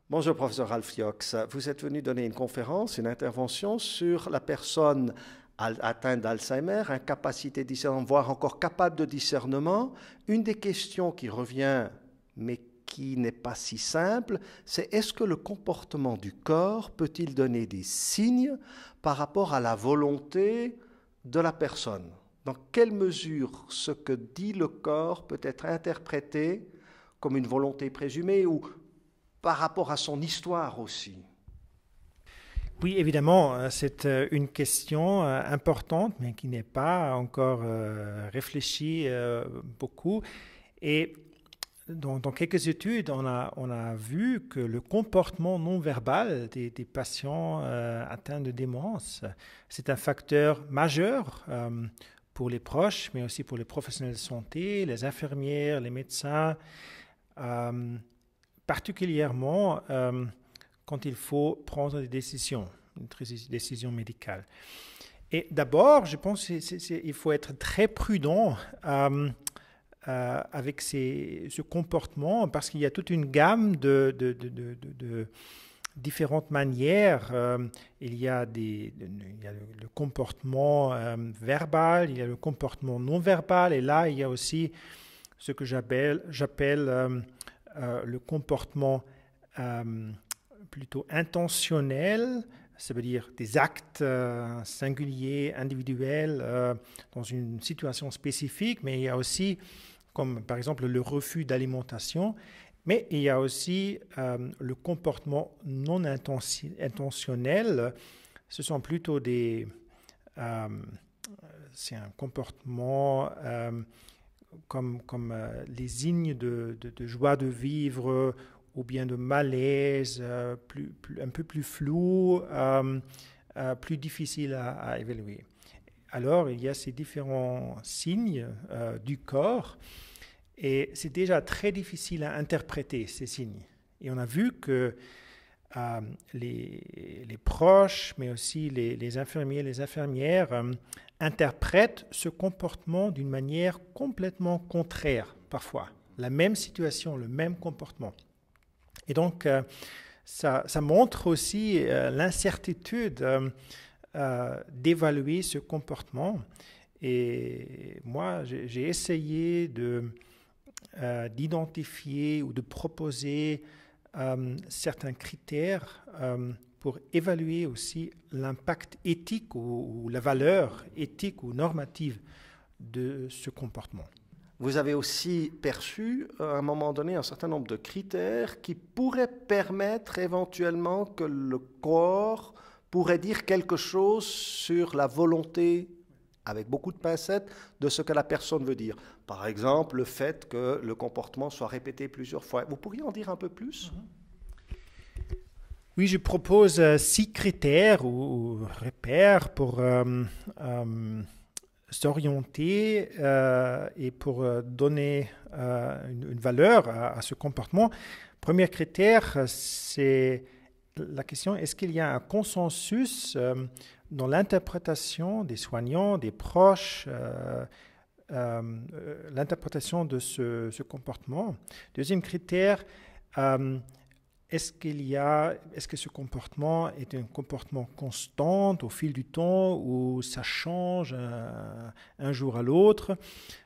Bonjour, professeur Ralph Yox. Vous êtes venu donner une conférence, une intervention sur la personne atteinte d'Alzheimer, incapacité de discernement, voire encore capable de discernement. Une des questions qui revient, mais qui n'est pas si simple, c'est est-ce que le comportement du corps peut-il donner des signes par rapport à la volonté de la personne? Dans quelle mesure ce que dit le corps peut être interprété comme une volonté présumée ou par rapport à son histoire aussi? Oui, évidemment, c'est une question importante, mais qui n'est pas encore réfléchie beaucoup. Et dans quelques études, on a vu que le comportement non verbal des patients atteints de démence, c'est un facteur majeur pour les proches, mais aussi pour les professionnels de santé, les infirmières, les médecins, particulièrement quand il faut prendre des décisions médicales. Et d'abord, je pense qu'il faut être très prudent avec ce comportement parce qu'il y a toute une gamme de différentes manières. Il y a le comportement verbal, il y a le comportement non verbal, et là, il y a aussi ce que j'appelle le comportement plutôt intentionnel, ça veut dire des actes singuliers, individuels, dans une situation spécifique, mais il y a aussi, comme par exemple le refus d'alimentation, mais il y a aussi le comportement non intentionnel. Ce sont plutôt c'est un comportement comme les signes de joie de vivre ou bien de malaise, un peu plus flou, plus difficile à évaluer. Alors, il y a ces différents signes du corps et c'est déjà très difficile à interpréter ces signes. Et on a vu que les proches, mais aussi les infirmiers, les infirmières, interprètent ce comportement d'une manière complètement contraire, parfois. La même situation, le même comportement. Et donc, ça montre aussi l'incertitude d'évaluer ce comportement. Et moi, j'ai essayé d'identifier ou de proposer certains critères pour évaluer aussi l'impact éthique ou la valeur éthique ou normative de ce comportement. Vous avez aussi perçu, à un moment donné, un certain nombre de critères qui pourraient permettre éventuellement que le corps pourrait dire quelque chose sur la volonté, avec beaucoup de pincettes, de ce que la personne veut dire. Par exemple, le fait que le comportement soit répété plusieurs fois. Vous pourriez en dire un peu plus ? Oui, je propose 6 critères ou repères pour s'orienter et pour donner une valeur à ce comportement. Premier critère, c'est la question, est-ce qu'il y a un consensus dans l'interprétation des soignants, des proches, l'interprétation de ce comportement? Deuxième critère, est-ce que ce comportement est un comportement constant au fil du temps ou ça change un jour à l'autre?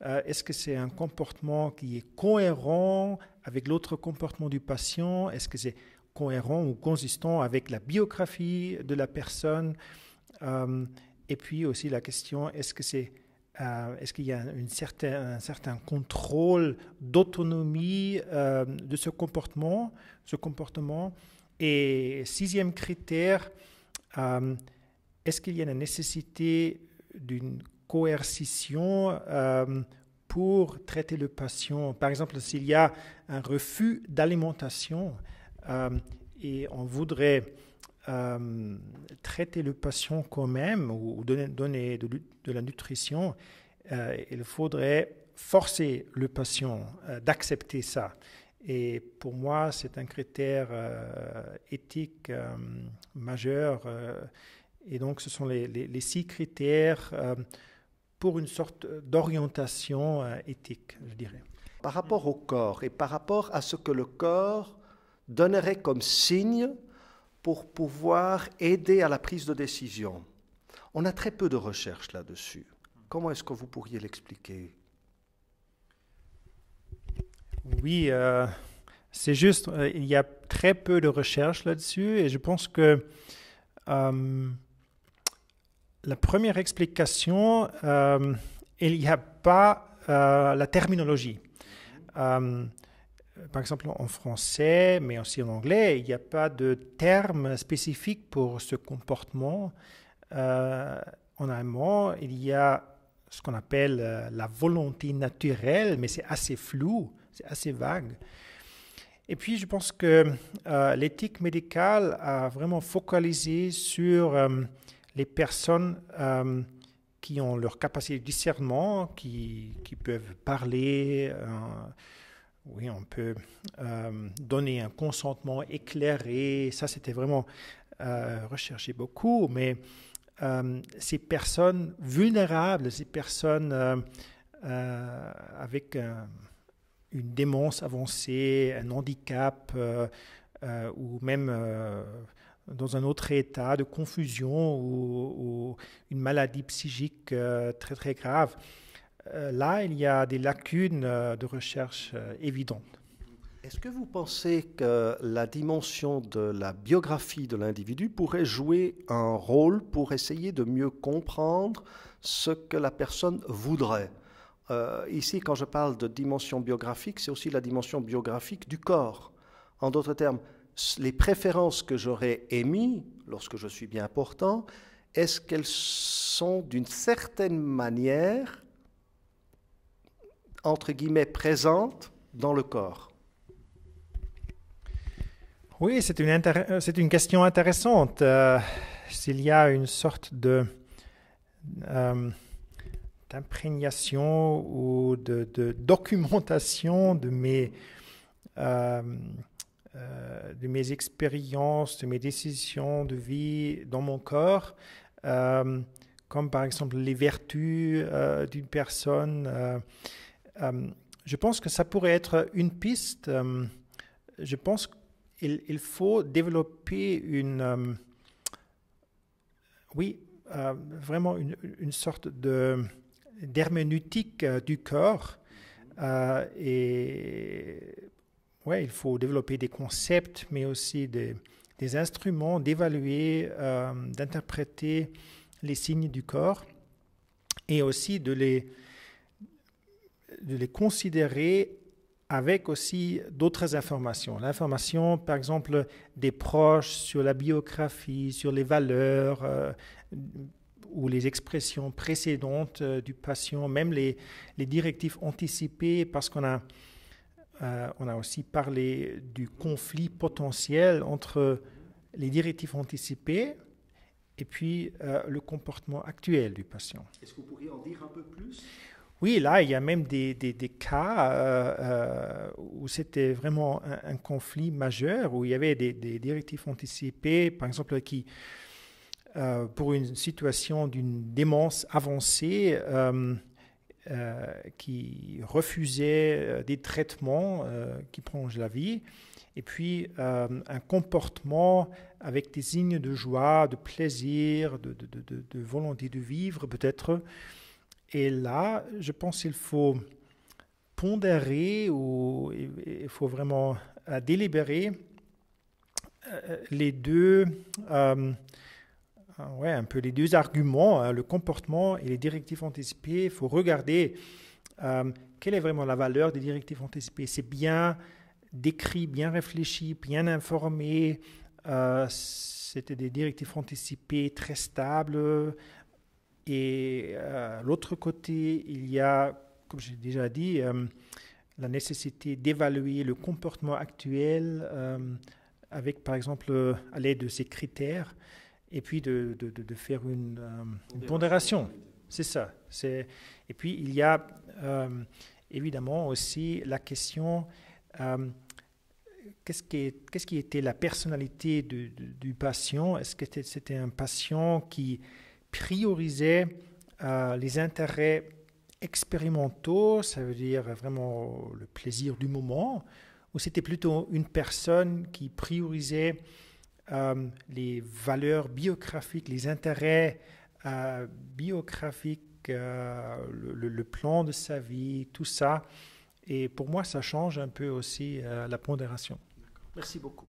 Est-ce que c'est un comportement qui est cohérent avec l'autre comportement du patient? Est-ce que c'est cohérent ou consistant avec la biographie de la personne? Et puis aussi la question, est-ce qu'il y a un certain contrôle d'autonomie de ce comportement? Et 6e critère, est-ce qu'il y a la nécessité d'une coercition pour traiter le patient? Par exemple, s'il y a un refus d'alimentation et on voudrait traiter le patient quand même ou donner de la nutrition, il faudrait forcer le patient d'accepter ça. Et pour moi, c'est un critère éthique majeur. Et donc, ce sont les 6 critères pour une sorte d'orientation éthique, je dirais. Par rapport au corps et par rapport à ce que le corps donnerait comme signe pour pouvoir aider à la prise de décision? On a très peu de recherches là-dessus. Comment est-ce que vous pourriez l'expliquer? Oui, c'est juste, il y a très peu de recherches là-dessus et je pense que la première explication, il n'y a pas la terminologie. Par exemple, en français, mais aussi en anglais, il n'y a pas de terme spécifique pour ce comportement. En allemand, il y a ce qu'on appelle la volonté naturelle, mais c'est assez flou, c'est assez vague. Et puis, je pense que l'éthique médicale a vraiment focalisé sur les personnes qui ont leur capacité de discernement, qui peuvent parler. Oui, on peut donner un consentement éclairé. Ça, c'était vraiment recherché beaucoup. Mais ces personnes vulnérables, ces personnes avec une démence avancée, un handicap ou même dans un autre état de confusion ou une maladie psychique très très grave. Là, il y a des lacunes de recherche évidentes. Est-ce que vous pensez que la dimension de la biographie de l'individu pourrait jouer un rôle pour essayer de mieux comprendre ce que la personne voudrait? Ici, quand je parle de dimension biographique, c'est aussi la dimension biographique du corps. En d'autres termes, les préférences que j'aurais émises lorsque je suis bien portant, est-ce qu'elles sont d'une certaine manière, entre guillemets, présentes dans le corps? Oui, c'est une question intéressante. S'il y a une sorte d'imprégnation ou de documentation de mes expériences, de mes décisions de vie dans mon corps, comme par exemple les vertus d'une personne. Je pense que ça pourrait être une piste. Je pense qu'il faut développer vraiment une sorte d'herméneutique du corps. Il faut développer des concepts, mais aussi des instruments d'évaluer, d'interpréter les signes du corps et aussi de les considérer avec aussi d'autres informations. L'information, par exemple, des proches sur la biographie, sur les valeurs ou les expressions précédentes du patient, même les directives anticipées, parce qu'on a aussi parlé du conflit potentiel entre les directives anticipées et puis le comportement actuel du patient. Est-ce que vous pourriez en dire un peu plus? Oui, là, il y a même des cas où c'était vraiment un conflit majeur, où il y avait des directives anticipées, par exemple, qui, pour une situation d'une démence avancée, qui refusait des traitements qui prolongent la vie, et puis un comportement avec des signes de joie, de plaisir, de volonté de vivre peut-être. Et là, je pense qu'il faut pondérer ou il faut vraiment délibérer les deux, un peu les deux arguments, le comportement et les directives anticipées. Il faut regarder quelle est vraiment la valeur des directives anticipées. C'est bien décrit, bien réfléchi, bien informé. C'était des directives anticipées très stables. Et l'autre côté, il y a, comme j'ai déjà dit, la nécessité d'évaluer le comportement actuel avec, par exemple, à l'aide de ces critères, et puis de faire une pondération. C'est ça. Et puis, il y a évidemment aussi la question, qu'est-ce qui était la personnalité du patient? Est-ce que c'était un patient qui priorisait les intérêts expérimentaux, ça veut dire vraiment le plaisir du moment, ou c'était plutôt une personne qui priorisait les valeurs biographiques, les intérêts biographiques, le plan de sa vie, tout ça. Et pour moi, ça change un peu aussi la pondération. Merci beaucoup.